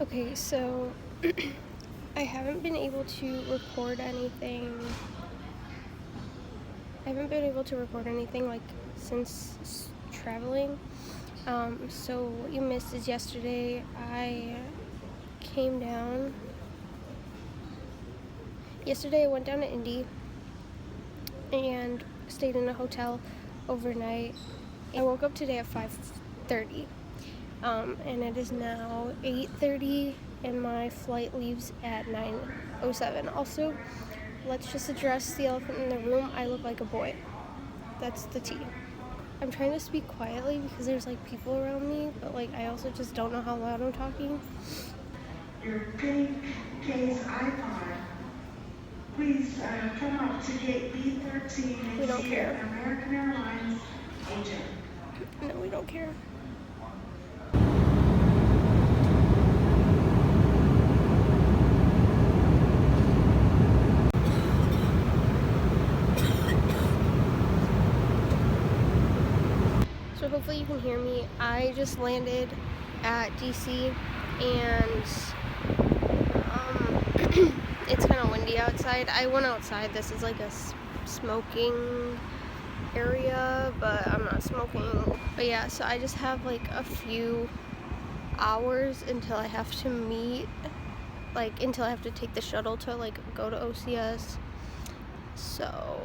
Okay, so I haven't been able to record anything. Like since traveling. So what you missed is yesterday I came down. Yesterday I went down to Indy and stayed in a hotel overnight. I woke up today at 5:30. And it is now 8:30 and my flight leaves at 9:07. Also, let's just address the elephant in the room. I look like a boy. That's the tea. I'm trying to speak quietly because there's like people around me, but like I also just don't know how loud I'm talking. Your pink case iPod. Please come up to gate B13 We don't and see care. an American Airlines agent. No, we don't care. So hopefully you can hear me. I just landed at DC and it's kind of windy outside. I went outside. This is like a smoking area, but I'm not smoking. But yeah, so I just have like a few hours until I have to meet, like until I have to take the shuttle to like go to OCS. So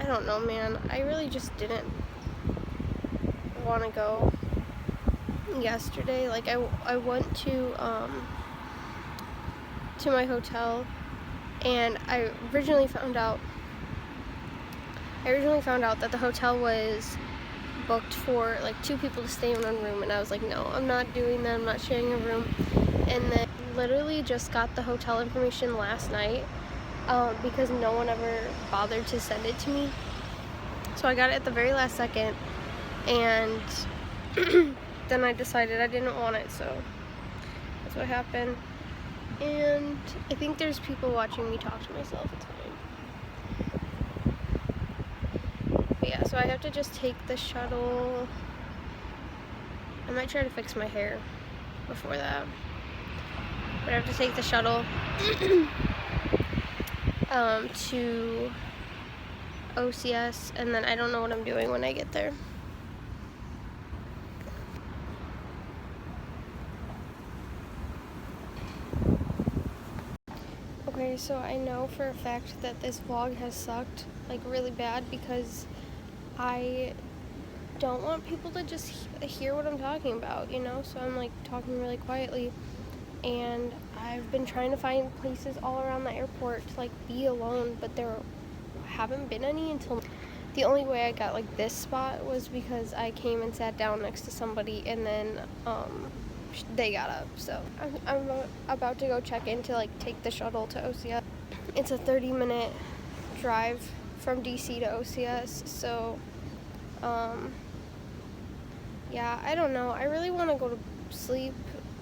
I don't know, man. I really just didn't want to go yesterday. Like I went to my hotel, and I originally found out that the hotel was booked for like 2 people to stay in one room, and I was like, no, I'm not doing that. I'm not sharing a room. And then literally just got the hotel information last night because no one ever bothered to send it to me. So I got it at the very last second, and then I decided I didn't want it, so that's what happened. And I think there's people watching me talk to myself. It's fine. But yeah, so I have to just take the shuttle. I might try to fix my hair before that. But I have to take the shuttle to OCS, and then I don't know what I'm doing when I get there. Okay, so I know for a fact that this vlog has sucked like really bad because I don't want people to just hear what I'm talking about, you know? So I'm like talking really quietly, and I've been trying to find places all around the airport to like be alone, but there haven't been any until the only way I got like this spot was because I came and sat down next to somebody, and then they got up. So I'm about to go check in to like take the shuttle to OCS. It's a 30-minute drive from DC to OCS, so yeah, I don't know. I really want to go to sleep,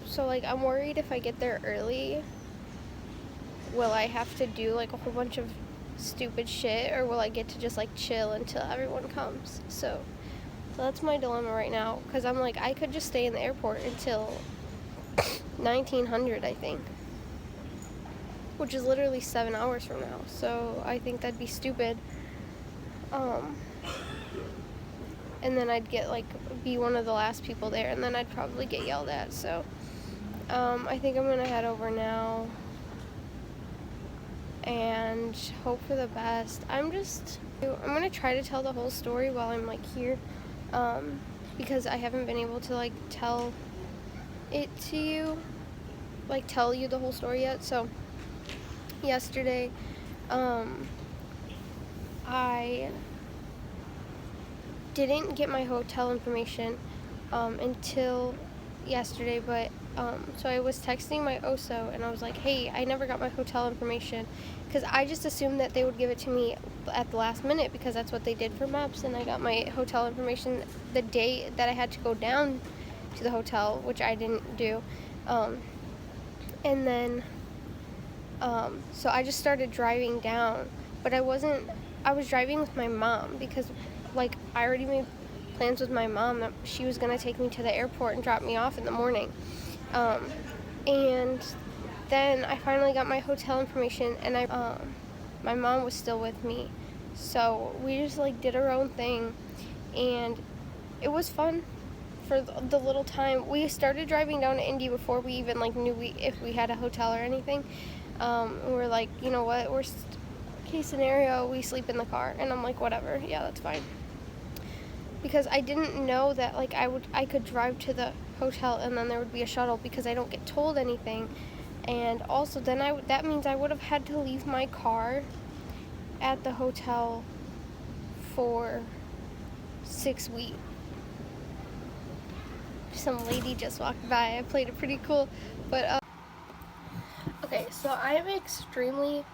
so like I'm worried if I get there early, will I have to do like a whole bunch of stupid shit, or will I get to just like chill until everyone comes? So that's my dilemma right now, because I'm like, I could just stay in the airport until 1900, I think, which is literally 7 hours from now. So I think that'd be stupid. And then I'd get like be one of the last people there, and then I'd probably get yelled at. So I think I'm gonna head over now and hope for the best. I'm gonna try to tell the whole story while I'm like here, because I haven't been able to like tell it to you, like tell you the whole story yet. So yesterday I didn't get my hotel information until yesterday, but so I was texting my OSO and I was like, hey, I never got my hotel information, because I just assumed that they would give it to me at the last minute, because that's what they did for maps. And I got my hotel information the day that I had to go down to the hotel, which I didn't do. And then so I just started driving down, but I was driving with my mom, because like I already made plans with my mom that she was going to take me to the airport and drop me off in the morning. And then I finally got my hotel information, and my mom was still with me. So we just like did our own thing, and it was fun for the little time. We started driving down to Indy before we even like knew if we had a hotel or anything. We were like, you know what, worst case scenario, we sleep in the car. And I'm like, whatever, yeah, that's fine. Because I didn't know that like I could drive to the hotel and then there would be a shuttle, because I don't get told anything. And also then that means I would have had to leave my car at the hotel for 6 weeks. Some lady just walked by. I played it pretty cool. But okay, so I'm extremely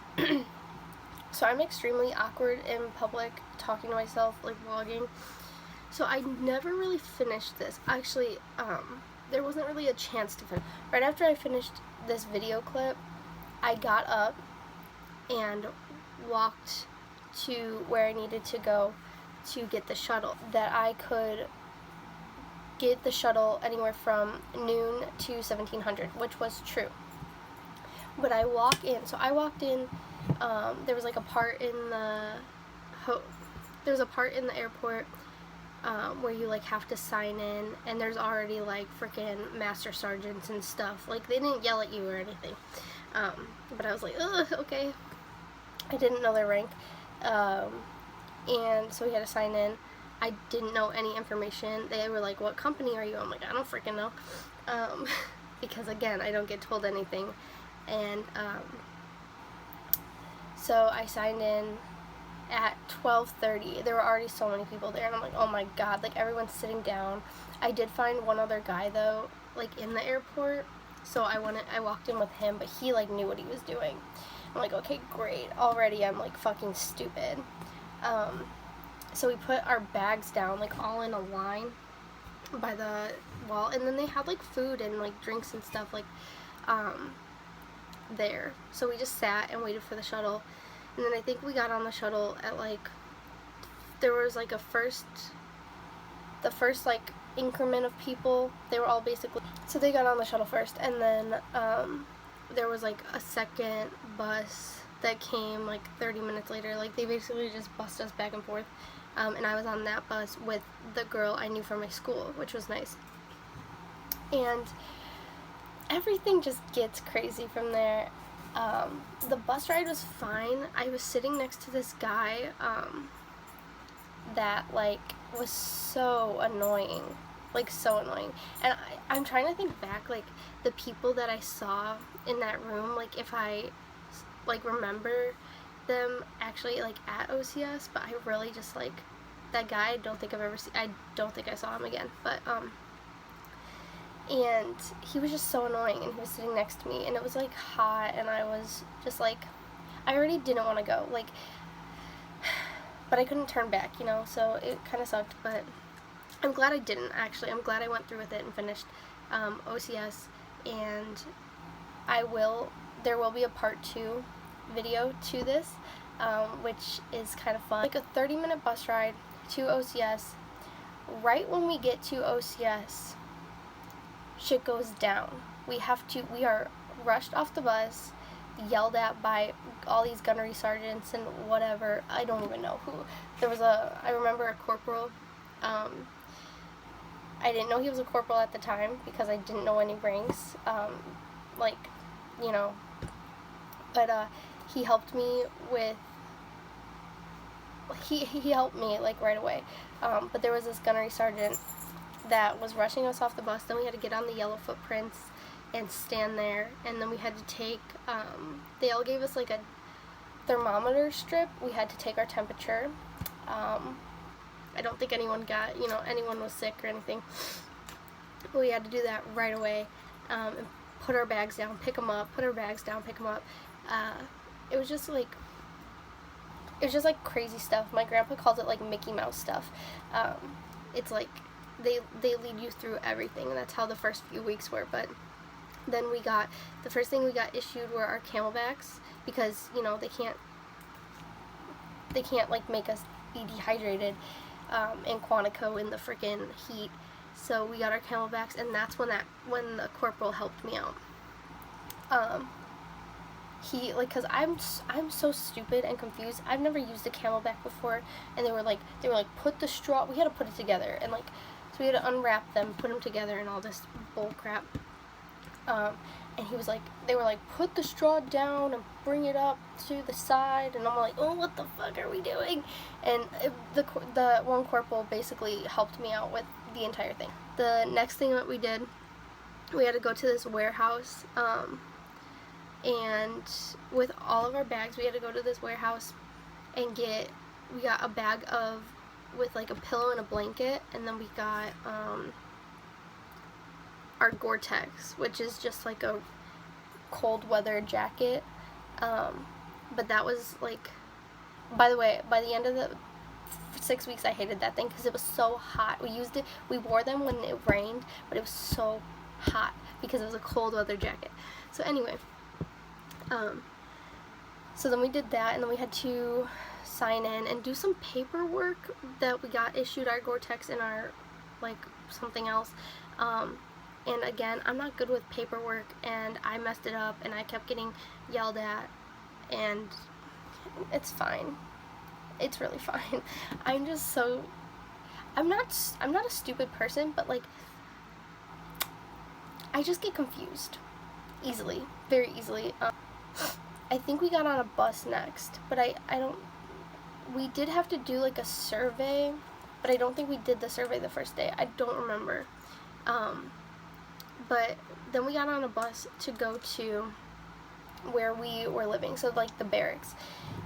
awkward in public, talking to myself, like vlogging. So I never really finished this. Actually, there wasn't really a chance to finish. Right after I finished this video clip, I got up and walked to where I needed to go to get the shuttle. That I could get the shuttle anywhere from noon to 1700, which was true. But I walked in. There was like a part in the airport where you like have to sign in, and there's already like freaking master sergeants and stuff. Like, they didn't yell at you or anything. But I was like, ugh, okay. I didn't know their rank. And so we had to sign in. I didn't know any information. They were like, what company are you? I'm like, I don't freaking know. Because again, I don't get told anything. And so I signed in at 12:30. There were already so many people there, and I'm like, oh my god, like everyone's sitting down. I did find one other guy though, like in the airport, so I walked in with him, but he like knew what he was doing. I'm like, okay, great. Already I'm like fucking stupid. So we put our bags down like all in a line by the wall, and then they had like food and like drinks and stuff like there. So we just sat and waited for the shuttle. And then I think we got on the shuttle at like, there was like the first like increment of people, they were all basically, so they got on the shuttle first, and then there was like a second bus that came like 30 minutes later. Like, they basically just bussed us back and forth, and I was on that bus with the girl I knew from my school, which was nice. And everything just gets crazy from there. The bus ride was fine. I was sitting next to this guy that like was so annoying, like so annoying. And I'm trying to think back, like the people that I saw in that room, like if I like remember them actually like at OCS, but I really just like that guy. I don't think I saw him again, but and he was just so annoying, and he was sitting next to me, and it was like hot, and I was just like, I already didn't want to go, like, but I couldn't turn back, you know, so it kind of sucked. But I'm glad I didn't, actually. I'm glad I went through with it and finished OCS, and there will be a part 2 video to this, which is kind of fun. Like a 30-minute bus ride to OCS. Right when we get to OCS, shit goes down. We are rushed off the bus, yelled at by all these gunnery sergeants and whatever. I don't even know who. I remember a corporal. I didn't know he was a corporal at the time because I didn't know any ranks. Like, you know, but he helped me with, he helped me like right away. But there was this gunnery sergeant that was rushing us off the bus. Then we had to get on the yellow footprints and stand there, and then we had to take, they all gave us like a thermometer strip. We had to take our temperature. I don't think anyone was sick or anything. But we had to do that right away, and put our bags down, pick them up, put our bags down, pick them up. It was just like crazy stuff. My grandpa calls it like Mickey Mouse stuff. It's like they lead you through everything, and that's how the first few weeks were. But then the first thing we got issued were our Camelbacks, because, you know, they can't like make us be dehydrated. in Quantico in the freaking heat. So we got our camelbacks, and that's when the corporal helped me out. He, like, cause I'm so stupid and confused. I've never used a camelback before, and they were like put the straw. We had to put it together, and like, so we had to unwrap them, put them together, and all this bull crap. And he was like, they were like, put the straw down and bring it up to the side, and I'm like, oh, what the fuck are we doing? And the one corporal basically helped me out with the entire thing. The next thing that we did, we had to go to this warehouse, and with all of our bags, we had to go to this warehouse and we got a bag with like a pillow and a blanket, and then we got our Gore-Tex, which is just like a cold weather jacket, but that was like, by the way, by the end of the 6 weeks I hated that thing because it was so hot. We wore them when it rained, but it was so hot because it was a cold weather jacket. So anyway, so then we did that, and then we had to sign in and do some paperwork that we got issued our Gore-Tex and our like something else. And again, I'm not good with paperwork, and I messed it up, and I kept getting yelled at, and it's fine. It's really fine. I'm not a stupid person, but like, I just get confused easily, very easily. I think we got on a bus next, but we did have to do like a survey, but I don't think we did the survey the first day. I don't remember. But then we got on a bus to go to where we were living, so like the barracks.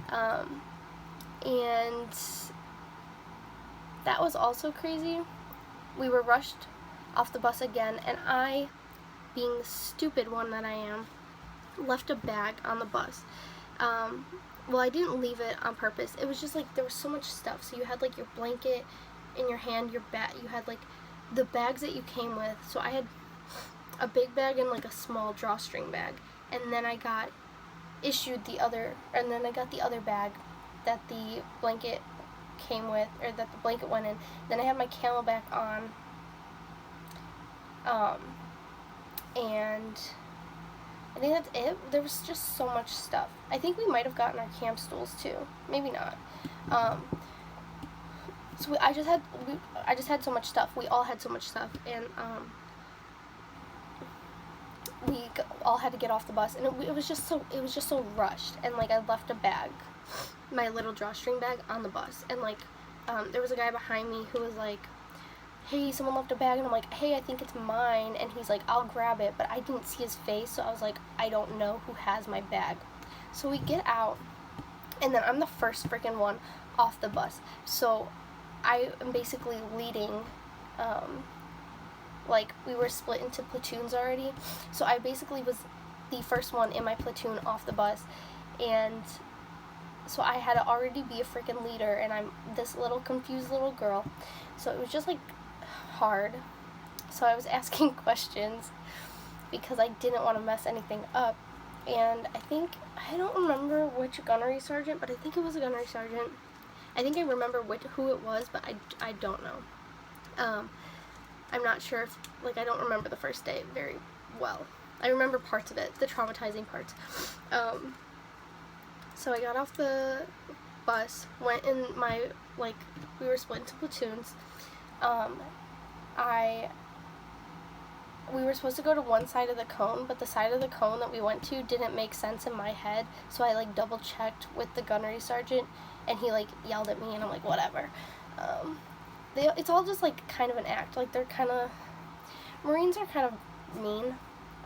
And that was also crazy. We were rushed off the bus again, and I, being the stupid one that I am, left a bag on the bus. Well, I didn't leave it on purpose. It was just like there was so much stuff. So you had like your blanket in your hand, you had like the bags that you came with. So I had a big bag and like a small drawstring bag, and then I got the other bag that the blanket came with, or that the blanket went in. Then I had my camelback on, and I think that's it. There was just so much stuff. I think we might have gotten our camp stools too, maybe not. So I just had so much stuff. We all had so much stuff, and we all had to get off the bus, and it was just so rushed. And like, I left a bag, my little drawstring bag, on the bus, and like, there was a guy behind me who was like, hey, someone left a bag, and I'm like, hey, I think it's mine, and he's like, I'll grab it, but I didn't see his face, so I was like, I don't know who has my bag. So we get out, and then I'm the first freaking one off the bus, so I am basically leading. Like, we were split into platoons already, so I basically was the first one in my platoon off the bus, and so I had to already be a freaking leader, and I'm this little confused little girl, so it was just like hard. So I was asking questions because I didn't want to mess anything up, and I don't remember which gunnery sergeant, but I think it was a gunnery sergeant. I think I remember who it was, but I don't know. I'm not sure if, like, I don't remember the first day very well. I remember parts of it, the traumatizing parts. So I got off the bus, went in we were split into platoons. We were supposed to go to one side of the cone, but the side of the cone that we went to didn't make sense in my head, so I like double checked with the gunnery sergeant, and he like yelled at me, and I'm like, whatever. It's all just like kind of an act. Like, Marines are kind of mean,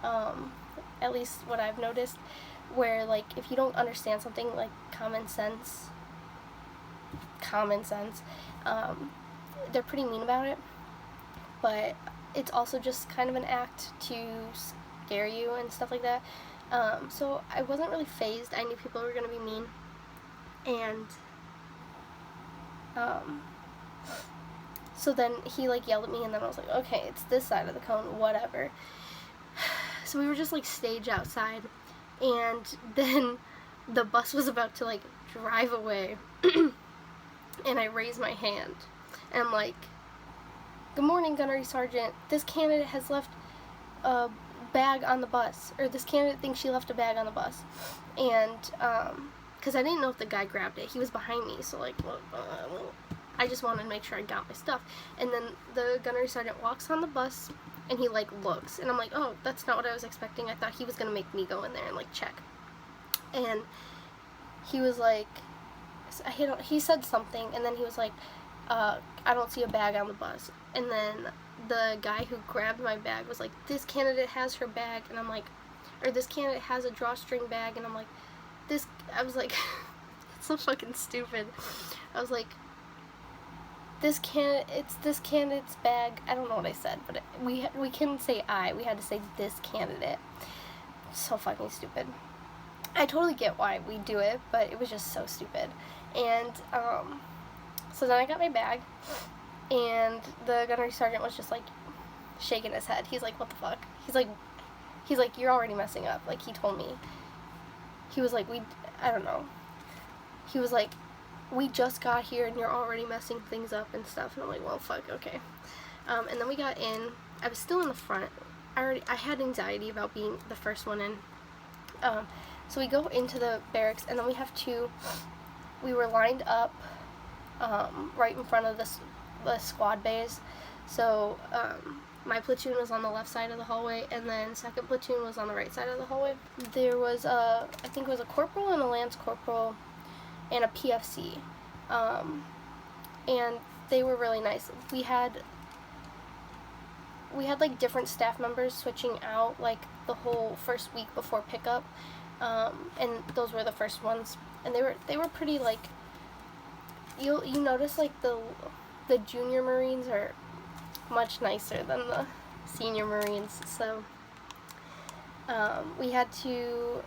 at least what I've noticed, where like if you don't understand something, like common sense, they're pretty mean about it, but it's also just kind of an act to scare you and stuff like that. So I wasn't really fazed. I knew people were gonna be mean, and so then he like yelled at me, and then I was like, okay, it's this side of the cone, whatever. So we were just like stage outside, and then the bus was about to like drive away, and I raised my hand, And I'm like, "Good morning, Gunnery Sergeant. This candidate has left a bag on the bus," or "this candidate thinks she left a bag on the bus." And because I didn't know if the guy grabbed it, he was behind me, so like, I just wanted to make sure I got my stuff. And then the Gunnery Sergeant walks on the bus, and he like looks, and I'm like, "Oh, that's not what I was expecting. I thought he was gonna make me go in there and like check." And he was like, he said something, and then he was like, "I don't see a bag on the bus." And then the guy who grabbed my bag was like, "This candidate has her bag," and I'm like, or "This candidate has a drawstring bag," and I'm like, I was like, it's so fucking stupid. I was like, it's this candidate's bag. I don't know what I said, but we couldn't say we had to say "this candidate." So fucking stupid. I totally get why we do it, but it was just so stupid. And so then I got my bag, and the Gunnery Sergeant was just like shaking his head. He's like, "What the fuck?" He's like, "You're already messing up." Like, he told me. He was like, I don't know. He was like, "We just got here and you're already messing things up and stuff." And I'm like, "Well, fuck, okay." And then we got in. I was still in the front. I had anxiety about being the first one in. So we go into the barracks, and then we were lined up right in front of the squad bays. So my platoon was on the left side of the hallway, and then second platoon was on the right side of the hallway. There was I think it was a corporal and a lance corporal and a PFC, and they were really nice. We had like different staff members switching out like the whole first week before pickup, and those were the first ones, and they were pretty like, you notice like the junior Marines are much nicer than the senior Marines. So we had to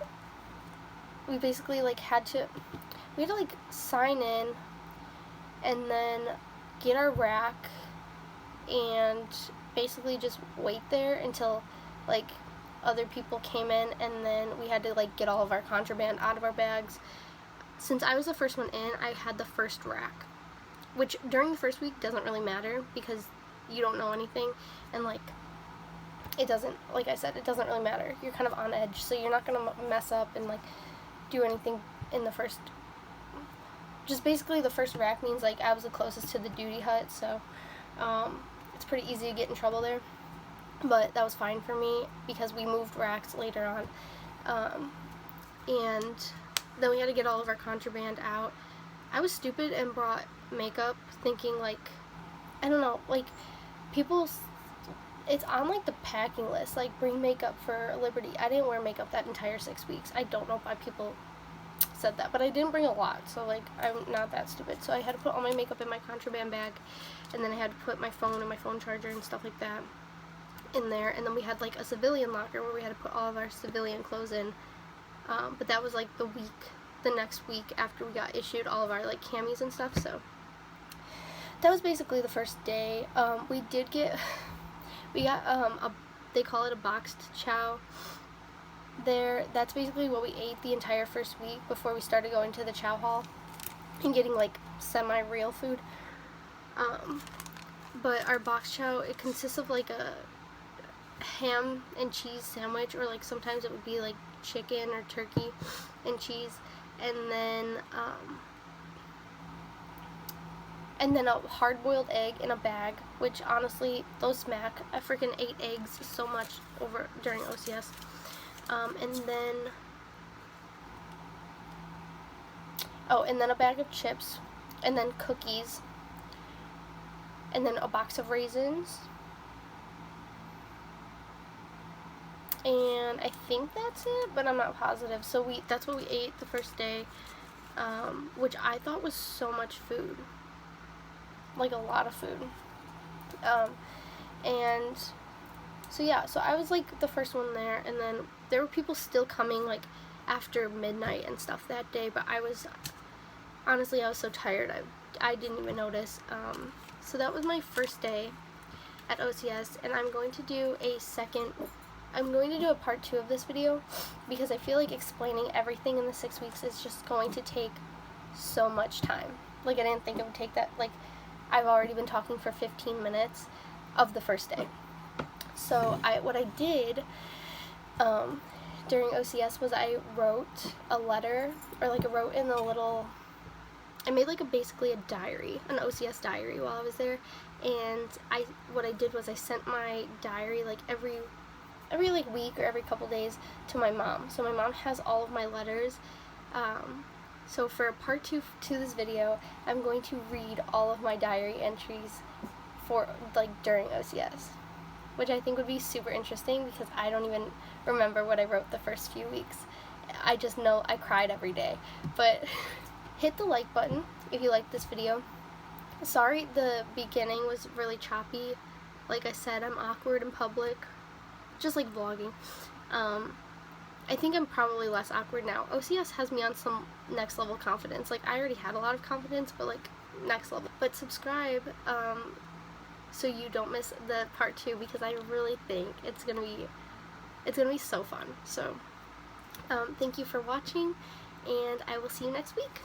like sign in and then get our rack and basically just wait there until like other people came in, and then we had to like get all of our contraband out of our bags. Since I was the first one in, I had the first rack, which during the first week doesn't really matter because you don't know anything, and like it doesn't, like I said, it doesn't really matter. You're kind of on edge, so you're not gonna mess up and like do anything in the first. Just basically the first rack means like I was the closest to the duty hut, so it's pretty easy to get in trouble there. But that was fine for me because we moved racks later on, and then we had to get all of our contraband out. I was stupid and brought makeup, thinking like, I don't know, like it's on like the packing list, like bring makeup for Liberty. I didn't wear makeup that entire 6 weeks. I don't know why people said that, but I didn't bring a lot, so like I'm not that stupid. So I had to put all my makeup in my contraband bag, and then I had to put my phone and my phone charger and stuff like that in there, and then we had like a civilian locker where we had to put all of our civilian clothes in, but that was like the next week after we got issued all of our like camis and stuff. So that was basically the first day. We got they call it a boxed chow there. That's basically what we ate the entire first week before we started going to the chow hall and getting like semi-real food. But our box chow, it consists of like a ham and cheese sandwich, or like sometimes it would be like chicken or turkey and cheese, and then a hard-boiled egg in a bag, which honestly, those smack. I freaking ate eggs so much during OCS. And then a bag of chips, and then cookies, and then a box of raisins, and I think that's it, but I'm not positive. So that's what we ate the first day, which I thought was so much food, like a lot of food. And so yeah, so I was like the first one there, and then there were people still coming like after midnight and stuff that day, but I was so tired I didn't even notice. So that was my first day at OCS, and I'm going to do a part 2 of this video because I feel like explaining everything in the 6 weeks is just going to take so much time. Like, I didn't think it would take that, like, I've already been talking for 15 minutes of the first day. So what I did during OCS was I wrote a letter, or like I wrote in the little, I made like basically a diary, an OCS diary while I was there, and what I did was I sent my diary like every like week or every couple days to my mom. So my mom has all of my letters. So for part 2 to this video, I'm going to read all of my diary entries for like during OCS, which I think would be super interesting because I don't even remember what I wrote the first few weeks. I just know I cried every day. But hit the like button if you liked this video. Sorry the beginning was really choppy. Like I said, I'm awkward in public, just like vlogging. I think I'm probably less awkward now. OCS has me on some next level confidence. Like I already had a lot of confidence, but like next level. But subscribe so you don't miss the part 2 because I really think it's gonna be so fun. So thank you for watching, and I will see you next week.